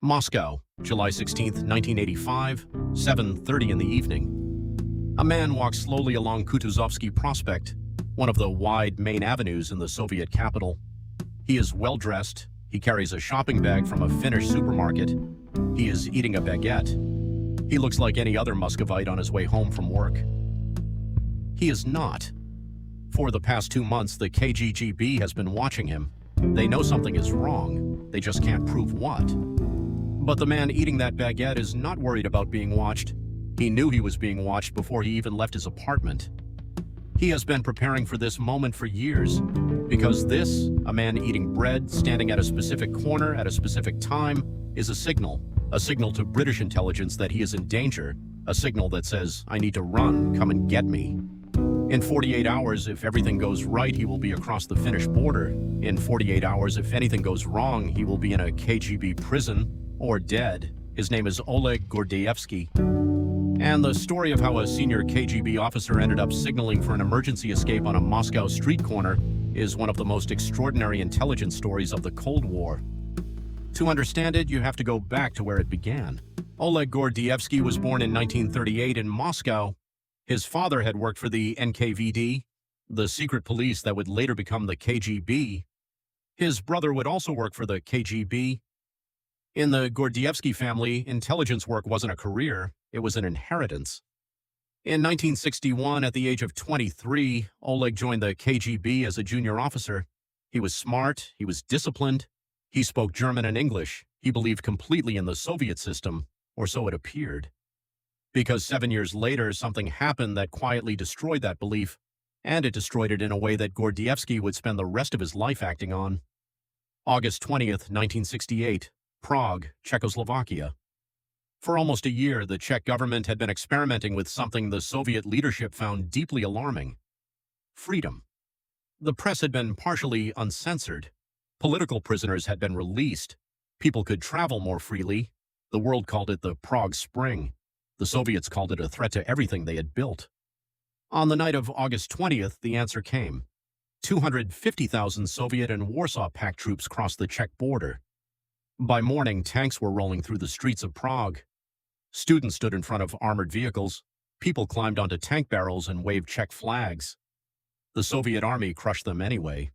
Moscow, July 16, 1985, 7:30 in the evening. A man walks slowly along Kutuzovsky Prospect, one of the wide main avenues in the Soviet capital. He is well-dressed. He carries a shopping bag from a Finnish supermarket. He is eating a baguette. He looks like any other Muscovite on his way home from work. He is not. For the past 2 months, the KGB has been watching him. They know something is wrong. They just can't prove what. But the man eating that baguette is not worried about being watched. He knew he was being watched before he even left his apartment. He has been preparing for this moment for years, because this, a man eating bread, standing at a specific corner at a specific time, is a signal to British intelligence that he is in danger, a signal that says, "I need to run, come and get me." In 48 hours, if everything goes right, he will be across the Finnish border. In 48 hours, if anything goes wrong, he will be in a KGB prison or dead. His name is Oleg Gordievsky. And the story of how a senior KGB officer ended up signaling for an emergency escape on a Moscow street corner is one of the most extraordinary intelligence stories of the Cold War. To understand it, you have to go back to where it began. Oleg Gordievsky was born in 1938 in Moscow. His father had worked for the NKVD, the secret police that would later become the KGB. His brother would also work for the KGB. In the Gordievsky family, intelligence work wasn't a career, it was an inheritance. In 1961, at the age of 23, Oleg joined the KGB as a junior officer. He was smart, he was disciplined, he spoke German and English, he believed completely in the Soviet system, or so it appeared. Because 7 years later, something happened that quietly destroyed that belief, and it destroyed it in a way that Gordievsky would spend the rest of his life acting on. August 20th, 1968. Prague, Czechoslovakia. For almost a year, the Czech government had been experimenting with something the Soviet leadership found deeply alarming: freedom. The press had been partially uncensored. Political prisoners had been released. People could travel more freely. The world called it the Prague Spring. The Soviets called it a threat to everything they had built. On the night of August 20th, the answer came. 250,000 Soviet and Warsaw Pact troops crossed the Czech border. By morning, tanks were rolling through the streets of Prague. Students stood in front of armored vehicles. People climbed onto tank barrels and waved Czech flags. The Soviet army crushed them anyway.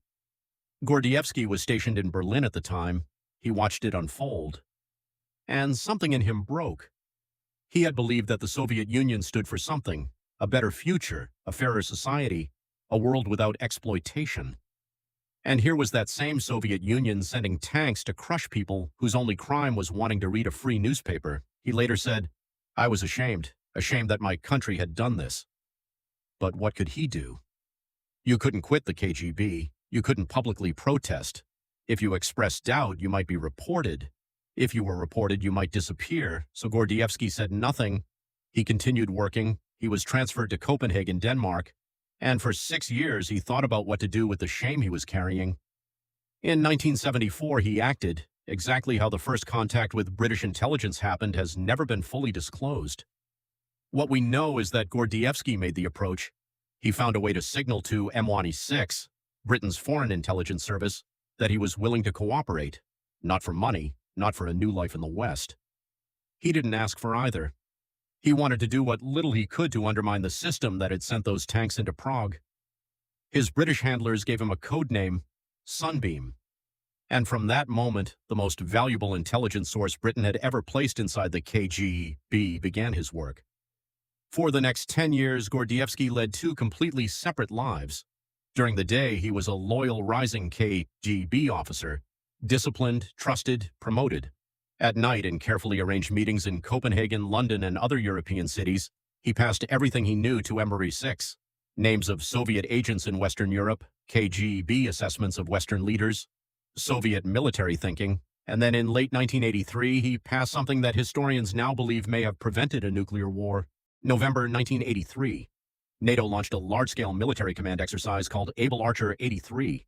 Gordievsky was stationed in Berlin at the time. He watched it unfold. And something in him broke. He had believed that the Soviet Union stood for something, a better future, a fairer society, a world without exploitation. And here was that same Soviet Union sending tanks to crush people whose only crime was wanting to read a free newspaper. He later said, "I was ashamed that my country had done this." But what could he do? You couldn't quit the KGB. You couldn't publicly protest. If you expressed doubt, you might be reported. If you were reported, you might disappear. So Gordievsky said nothing. He continued working. He was transferred to Copenhagen, Denmark. And for 6 years, he thought about what to do with the shame he was carrying. In 1974, he acted. Exactly how the first contact with British intelligence happened has never been fully disclosed. What we know is that Gordievsky made the approach. He found a way to signal to M1E6, Britain's foreign intelligence service, that he was willing to cooperate. Not for money, not for a new life in the West. He didn't ask for either. He wanted to do what little he could to undermine the system that had sent those tanks into Prague. His British handlers gave him a code name, Sunbeam. And from that moment, the most valuable intelligence source Britain had ever placed inside the KGB began his work. For the next 10 years, Gordievsky led 2 completely separate lives. During the day, he was a loyal, rising KGB officer, disciplined, trusted, promoted. At night, in carefully arranged meetings in Copenhagen, London, and other European cities, he passed everything he knew to M1E6. Names of Soviet agents in Western Europe, KGB assessments of Western leaders, Soviet military thinking, and then in late 1983, he passed something that historians now believe may have prevented a nuclear war. November 1983, NATO launched a large-scale military command exercise called Able Archer 83.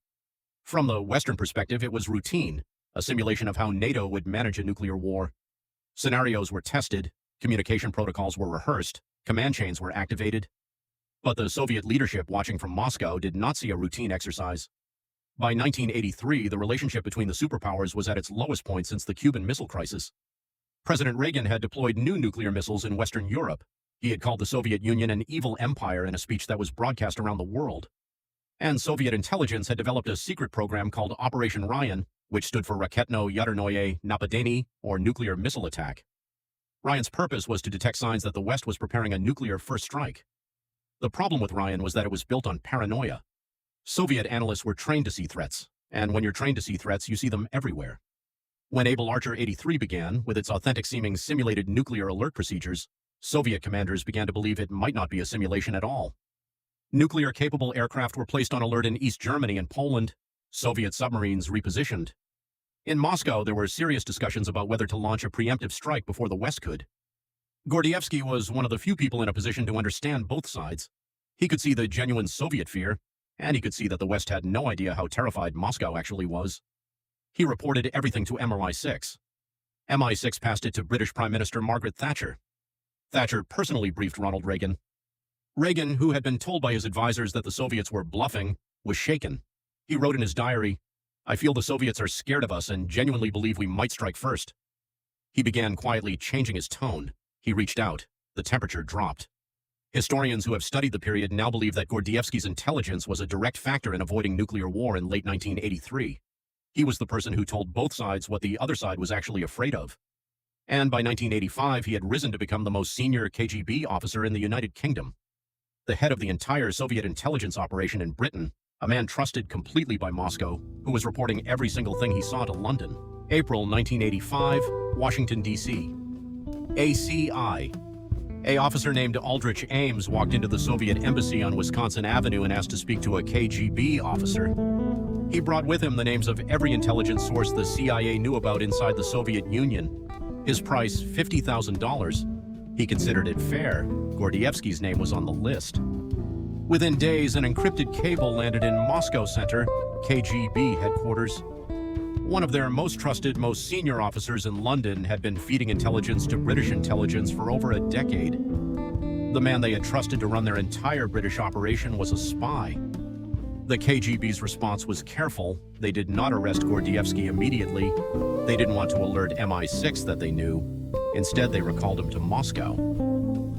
From the Western perspective, it was routine, a simulation of how NATO would manage a nuclear war. Scenarios were tested, communication protocols were rehearsed, command chains were activated. But the Soviet leadership watching from Moscow did not see a routine exercise. By 1983, the relationship between the superpowers was at its lowest point since the Cuban Missile Crisis. President Reagan had deployed new nuclear missiles in Western Europe. He had called the Soviet Union an evil empire in a speech that was broadcast around the world. And Soviet intelligence had developed a secret program called Operation Ryan, which stood for Raketno-Yadernoye Napadenie, or nuclear missile attack. Ryan's purpose was to detect signs that the West was preparing a nuclear first strike. The problem with Ryan was that it was built on paranoia. Soviet analysts were trained to see threats, and when you're trained to see threats, you see them everywhere. When Able Archer 83 began, with its authentic-seeming simulated nuclear alert procedures, Soviet commanders began to believe it might not be a simulation at all. Nuclear-capable aircraft were placed on alert in East Germany and Poland, Soviet submarines repositioned. In Moscow, there were serious discussions about whether to launch a preemptive strike before the West could. Gordievsky was one of the few people in a position to understand both sides. He could see the genuine Soviet fear, and he could see that the West had no idea how terrified Moscow actually was. He reported everything to MI6. MI6 passed it to British Prime Minister Margaret Thatcher. Thatcher personally briefed Ronald Reagan. Reagan, who had been told by his advisors that the Soviets were bluffing, was shaken. He wrote in his diary, "I feel the Soviets are scared of us and genuinely believe we might strike first." He began quietly changing his tone. He reached out. The temperature dropped. Historians who have studied the period now believe that Gordievsky's intelligence was a direct factor in avoiding nuclear war in late 1983. He was the person who told both sides what the other side was actually afraid of. And by 1985, he had risen to become the most senior KGB officer in the United Kingdom. The head of the entire Soviet intelligence operation in Britain, a man trusted completely by Moscow, who was reporting every single thing he saw to London. April 1985, Washington, D.C. ACI. An officer named Aldrich Ames walked into the Soviet embassy on Wisconsin Avenue and asked to speak to a KGB officer. He brought with him the names of every intelligence source the CIA knew about inside the Soviet Union. His price, $50,000. He considered it fair. Gordievsky's name was on the list. Within days, an encrypted cable landed in Moscow Center, KGB headquarters. One of their most trusted, most senior officers in London had been feeding intelligence to British intelligence for over a decade. The man they had trusted to run their entire British operation was a spy. The KGB's response was careful. They did not arrest Gordievsky immediately. They didn't want to alert MI6 that they knew. Instead, they recalled him to Moscow.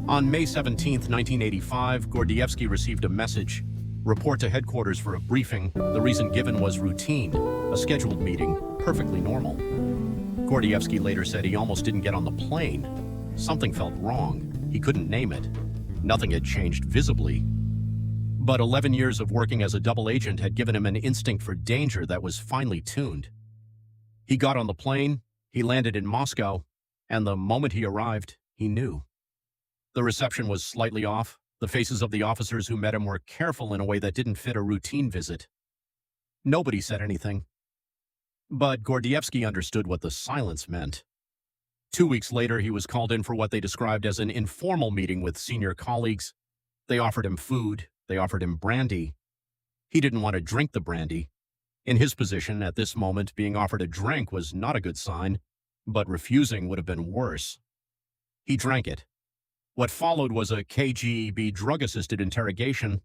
On May 17, 1985, Gordievsky received a message. Report to headquarters for a briefing. The reason given was routine, a scheduled meeting, perfectly normal. Gordievsky later said he almost didn't get on the plane. Something felt wrong. He couldn't name it. Nothing had changed visibly. But 11 years of working as a double agent had given him an instinct for danger that was finely tuned. He got on the plane, he landed in Moscow, and the moment he arrived, he knew. The reception was slightly off. The faces of the officers who met him were careful in a way that didn't fit a routine visit. Nobody said anything. But Gordievsky understood what the silence meant. 2 weeks later, he was called in for what they described as an informal meeting with senior colleagues. They offered him food. They offered him brandy. He didn't want to drink the brandy. In his position, at this moment, being offered a drink was not a good sign, but refusing would have been worse. He drank it. What followed was a KGB drug-assisted interrogation.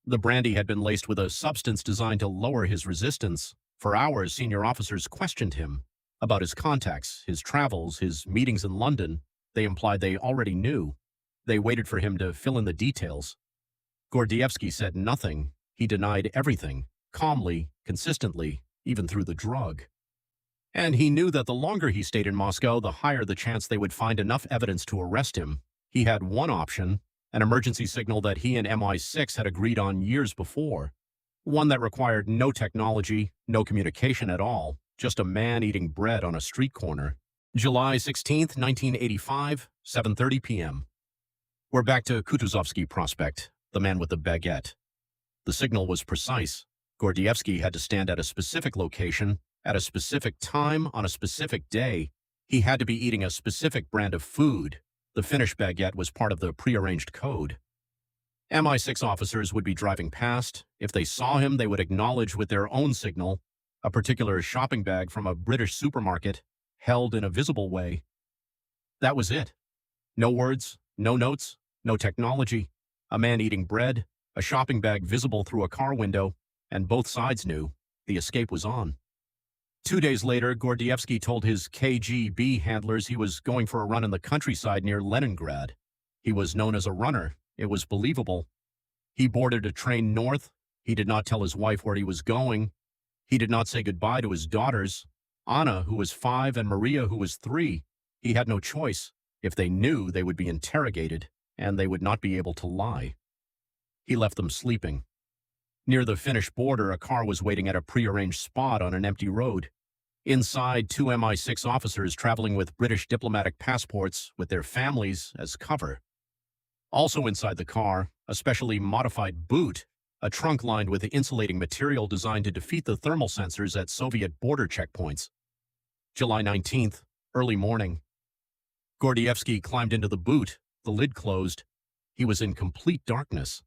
The brandy had been laced with a substance designed to lower his resistance. For hours, senior officers questioned him about his contacts, his travels, his meetings in London. They implied they already knew. They waited for him to fill in the details. Gordievsky said nothing. He denied everything, calmly, consistently, even through the drug. And he knew that the longer he stayed in Moscow, the higher the chance they would find enough evidence to arrest him. He had one option, an emergency signal that he and MI6 had agreed on years before. One that required no technology, no communication at all, just a man eating bread on a street corner. July 16, 1985, 7:30 p.m. We're back to Kutuzovsky Prospect, the man with the baguette. The signal was precise. Gordievsky had to stand at a specific location, at a specific time, on a specific day. He had to be eating a specific brand of food. The Finnish baguette was part of the prearranged code. MI6 officers would be driving past. If they saw him, they would acknowledge with their own signal a particular shopping bag from a British supermarket, held in a visible way. That was it. No words, no notes, no technology. A man eating bread, a shopping bag visible through a car window, and both sides knew the escape was on. 2 days later, Gordievsky told his KGB handlers he was going for a run in the countryside near Leningrad. He was known as a runner. It was believable. He boarded a train north. He did not tell his wife where he was going. He did not say goodbye to his daughters, Anna, who was 5, and Maria, who was 3. He had no choice. If they knew, they would be interrogated, and they would not be able to lie. He left them sleeping. Near the Finnish border, a car was waiting at a prearranged spot on an empty road. Inside, 2 MI6 officers traveling with British diplomatic passports with their families as cover. Also inside the car, a specially modified boot, a trunk lined with insulating material designed to defeat the thermal sensors at Soviet border checkpoints. July 19th, early morning. Gordievsky climbed into the boot, the lid closed. He was in complete darkness.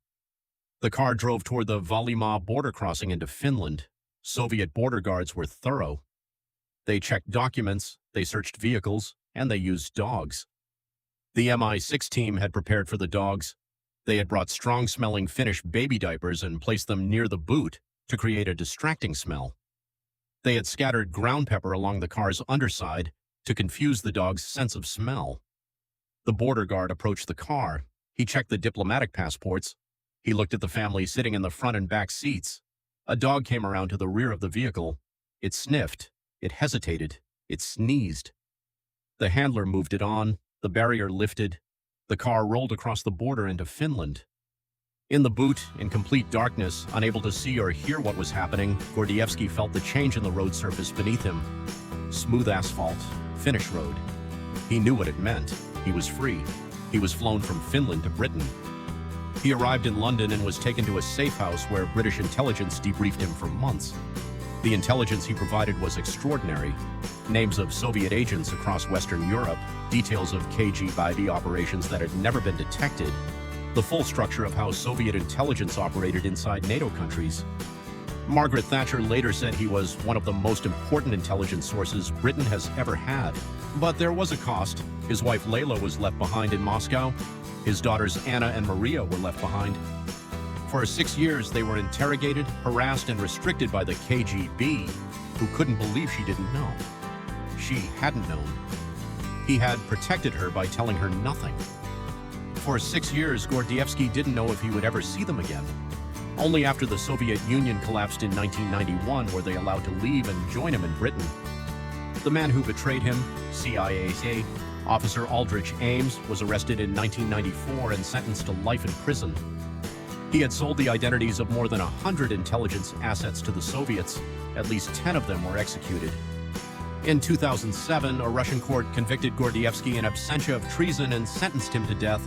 The car drove toward the Vaalimaa border crossing into Finland. Soviet border guards were thorough. They checked documents, they searched vehicles, and they used dogs. The MI6 team had prepared for the dogs. They had brought strong-smelling Finnish baby diapers and placed them near the boot to create a distracting smell. They had scattered ground pepper along the car's underside to confuse the dog's sense of smell. The border guard approached the car. He checked the diplomatic passports. He looked at the family sitting in the front and back seats. A dog came around to the rear of the vehicle. It sniffed. It hesitated. It sneezed. The handler moved it on. The barrier lifted. The car rolled across the border into Finland. In the boot, in complete darkness, unable to see or hear what was happening, Gordievsky felt the change in the road surface beneath him. Smooth asphalt, Finnish road. He knew what it meant. He was free. He was flown from Finland to Britain. He arrived in London and was taken to a safe house where British intelligence debriefed him for months. The intelligence he provided was extraordinary. Names of Soviet agents across Western Europe, details of KGB operations that had never been detected, the full structure of how Soviet intelligence operated inside NATO countries. Margaret Thatcher later said he was one of the most important intelligence sources Britain has ever had. But there was a cost. His wife Layla was left behind in Moscow. His daughters Anna and Maria were left behind. For 6 years, they were interrogated, harassed, and restricted by the KGB, who couldn't believe she didn't know. She hadn't known. He had protected her by telling her nothing. For 6 years, Gordievsky didn't know if he would ever see them again. Only after the Soviet Union collapsed in 1991 were they allowed to leave and join him in Britain. The man who betrayed him, CIA officer Aldrich Ames, was arrested in 1994 and sentenced to life in prison. He had sold the identities of more than 100 intelligence assets to the Soviets. At least 10 of them were executed. In 2007, a Russian court convicted Gordievsky in absentia of treason and sentenced him to death.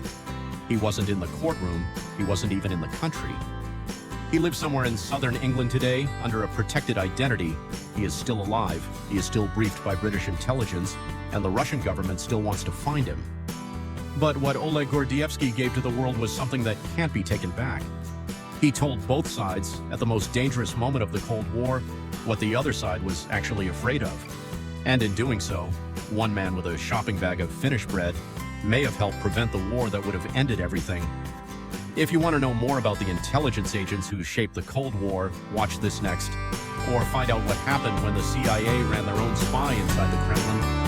He wasn't in the courtroom. He wasn't even in the country. He lives somewhere in southern England today under a protected identity. He is still alive. He is still briefed by British intelligence, and the Russian government still wants to find him. But what Oleg Gordievsky gave to the world was something that can't be taken back. He told both sides, at the most dangerous moment of the Cold War, what the other side was actually afraid of. And in doing so, one man with a shopping bag of Finnish bread may have helped prevent the war that would have ended everything. If you want to know more about the intelligence agents who shaped the Cold War, watch this next. Or find out what happened when the CIA ran their own spy inside the Kremlin.